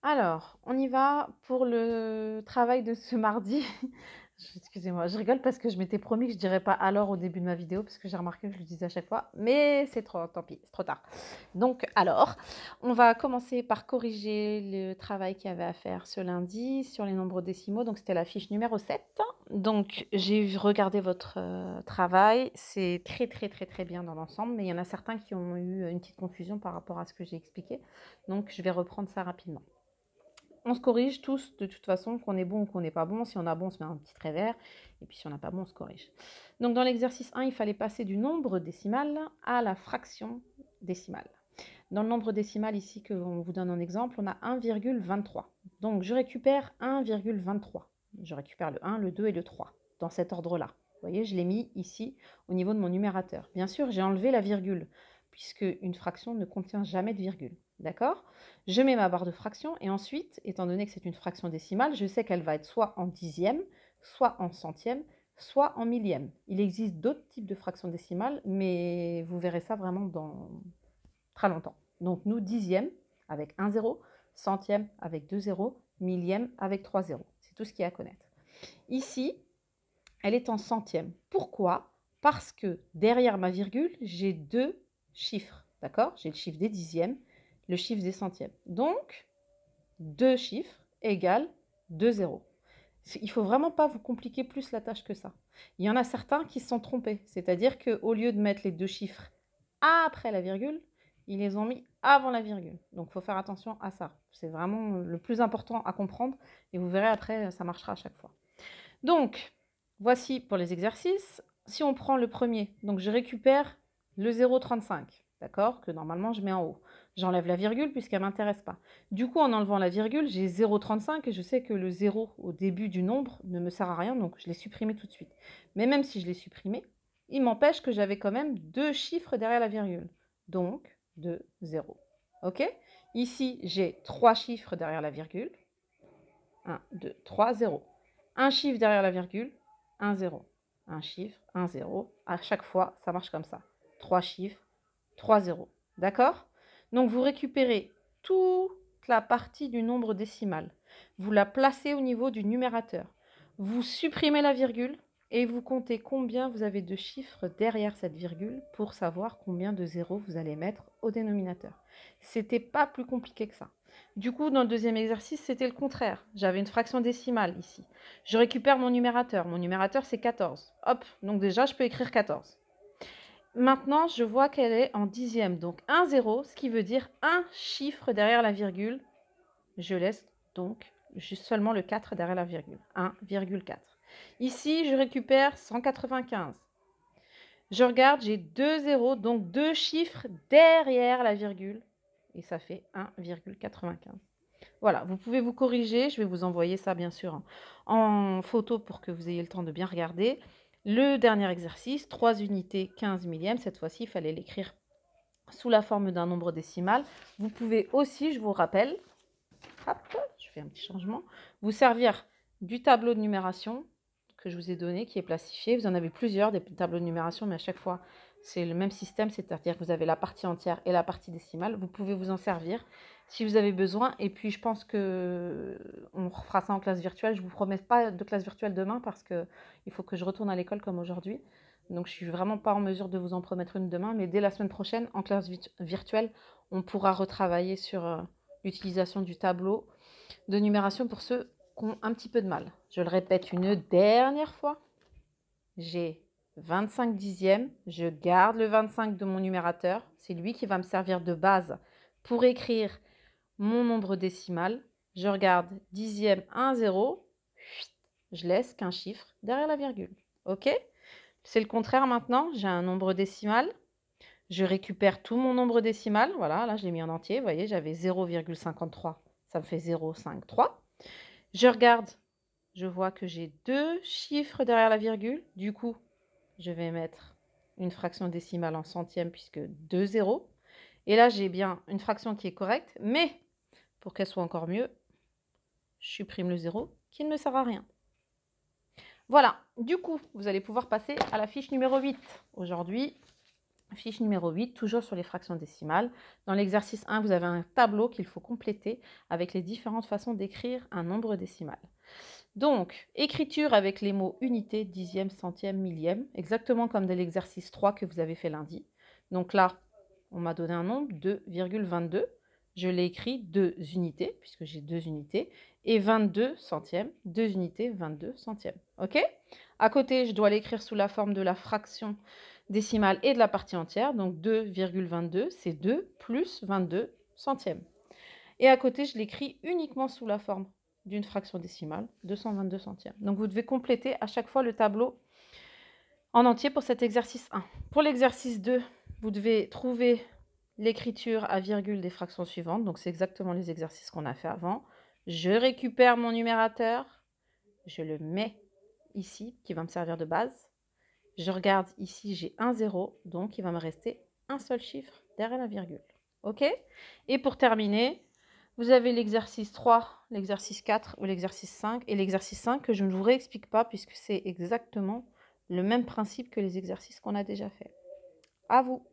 Alors, on y va pour le travail de ce mardi. Excusez-moi, je rigole parce que je m'étais promis que je dirais pas alors au début de ma vidéo parce que j'ai remarqué que je le disais à chaque fois, mais c'est trop, tant pis, c'est trop tard. Donc alors, on va commencer par corriger le travail qu'il y avait à faire ce lundi sur les nombres décimaux. Donc c'était la fiche numéro 7. Donc j'ai regardé votre travail, c'est très très très très bien dans l'ensemble, mais il y en a certains qui ont eu une petite confusion par rapport à ce que j'ai expliqué. Donc je vais reprendre ça rapidement. On se corrige tous de toute façon, qu'on est bon ou qu'on n'est pas bon. Si on a bon, on se met un petit trait vert. Et puis si on n'a pas bon, on se corrige. Donc dans l'exercice 1, il fallait passer du nombre décimal à la fraction décimale. Dans le nombre décimal ici, qu'on vous donne un exemple, on a 1,23. Donc je récupère 1,23. Je récupère le 1, le 2 et le 3 dans cet ordre-là. Vous voyez, je l'ai mis ici au niveau de mon numérateur. Bien sûr, j'ai enlevé la virgule, puisque une fraction ne contient jamais de virgule. D'accord? Je mets ma barre de fraction et ensuite, étant donné que c'est une fraction décimale, je sais qu'elle va être soit en dixième, soit en centième, soit en millième. Il existe d'autres types de fractions décimales, mais vous verrez ça vraiment dans très longtemps. Donc nous, dixième avec un zéro, centième avec 2 zéros, millième avec 3 zéros. C'est tout ce qu'il y a à connaître. Ici, elle est en centième. Pourquoi? Parce que derrière ma virgule, j'ai deux chiffres. D'accord? J'ai le chiffre des dixièmes, le chiffre des centièmes. Donc, deux chiffres égale 2 zéros. Il ne faut vraiment pas vous compliquer plus la tâche que ça. Il y en a certains qui se sont trompés. C'est-à-dire qu'au lieu de mettre les deux chiffres après la virgule, ils les ont mis avant la virgule. Donc, il faut faire attention à ça. C'est vraiment le plus important à comprendre. Et vous verrez après, ça marchera à chaque fois. Donc, voici pour les exercices. Si on prend le premier, donc je récupère le 0,35, d'accord, que normalement je mets en haut. J'enlève la virgule puisqu'elle ne m'intéresse pas. Du coup, en enlevant la virgule, j'ai 0,35 et je sais que le 0 au début du nombre ne me sert à rien, donc je l'ai supprimé tout de suite. Mais même si je l'ai supprimé, il m'empêche que j'avais quand même deux chiffres derrière la virgule. Donc, 2, 0. OK? Ici, j'ai trois chiffres derrière la virgule. 1, 2, 3, 0. Un chiffre derrière la virgule, 1, 0. Un chiffre, 1, 0. À chaque fois, ça marche comme ça. Trois chiffres, 3 zéros. D'accord? Donc, vous récupérez toute la partie du nombre décimal. Vous la placez au niveau du numérateur. Vous supprimez la virgule et vous comptez combien vous avez de chiffres derrière cette virgule pour savoir combien de zéros vous allez mettre au dénominateur. C'était pas plus compliqué que ça. Du coup, dans le deuxième exercice, c'était le contraire. J'avais une fraction décimale ici. Je récupère mon numérateur. Mon numérateur, c'est 14. Hop, donc déjà, je peux écrire 14. Maintenant, je vois qu'elle est en dixième. Donc 1, 0, ce qui veut dire un chiffre derrière la virgule. Je laisse donc juste seulement le 4 derrière la virgule. 1,4. Ici, je récupère 195. Je regarde, j'ai 2 zéros, donc deux chiffres derrière la virgule. Et ça fait 1,95. Voilà, vous pouvez vous corriger. Je vais vous envoyer ça, bien sûr, en photo pour que vous ayez le temps de bien regarder. Le dernier exercice, 3 unités 15 millièmes. Cette fois-ci, il fallait l'écrire sous la forme d'un nombre décimal. Vous pouvez aussi, je vous rappelle, hop, je fais un petit changement, vous servir du tableau de numération que je vous ai donné, qui est plastifié. Vous en avez plusieurs, des tableaux de numération, mais à chaque fois, c'est le même système, c'est-à-dire que vous avez la partie entière et la partie décimale. Vous pouvez vous en servir si vous avez besoin. Et puis, je pense que on fera ça en classe virtuelle. Je ne vous promets pas de classe virtuelle demain parce qu'il faut que je retourne à l'école comme aujourd'hui. Donc, je ne suis vraiment pas en mesure de vous en promettre une demain. Mais dès la semaine prochaine, en classe virtuelle, on pourra retravailler sur l'utilisation du tableau de numération pour ceux qui ont un petit peu de mal. Je le répète une dernière fois. J'ai 25 dixièmes. Je garde le 25 de mon numérateur. C'est lui qui va me servir de base pour écrire mon nombre décimal. Je regarde dixième 1, 0. Je laisse qu'un chiffre derrière la virgule. OK? C'est le contraire maintenant. J'ai un nombre décimal. Je récupère tout mon nombre décimal. Voilà, là, je l'ai mis en entier. Vous voyez, j'avais 0,53. Ça me fait 0,53. Je regarde, je vois que j'ai deux chiffres derrière la virgule. Du coup, je vais mettre une fraction décimale en centième puisque 2 zéros. Et là, j'ai bien une fraction qui est correcte, mais pour qu'elle soit encore mieux, je supprime le 0 qui ne me sert à rien. Voilà, du coup, vous allez pouvoir passer à la fiche numéro 8. Aujourd'hui, Fiche numéro 8, toujours sur les fractions décimales. Dans l'exercice 1, vous avez un tableau qu'il faut compléter avec les différentes façons d'écrire un nombre décimal. Donc, écriture avec les mots unité, dixième, centième, millième, exactement comme de l'exercice 3 que vous avez fait lundi. Donc là, on m'a donné un nombre, 2,22. Je l'ai écrit 2 unités, puisque j'ai 2 unités, et 22 centièmes, 2 unités, 22 centièmes. OK? À côté, je dois l'écrire sous la forme de la fraction décimale et de la partie entière. Donc 2,22, c'est 2 plus 22 centièmes. Et à côté, je l'écris uniquement sous la forme d'une fraction décimale, 222 centièmes. Donc vous devez compléter à chaque fois le tableau en entier pour cet exercice 1. Pour l'exercice 2, vous devez trouver l'écriture à virgule des fractions suivantes. Donc c'est exactement les exercices qu'on a fait avant. Je récupère mon numérateur, je le mets ici, qui va me servir de base. Je regarde ici, j'ai un 0, donc il va me rester un seul chiffre derrière la virgule. OK? Et pour terminer, vous avez l'exercice 3, l'exercice 4 ou l'exercice 5 et l'exercice 5 que je ne vous réexplique pas puisque c'est exactement le même principe que les exercices qu'on a déjà fait. À vous!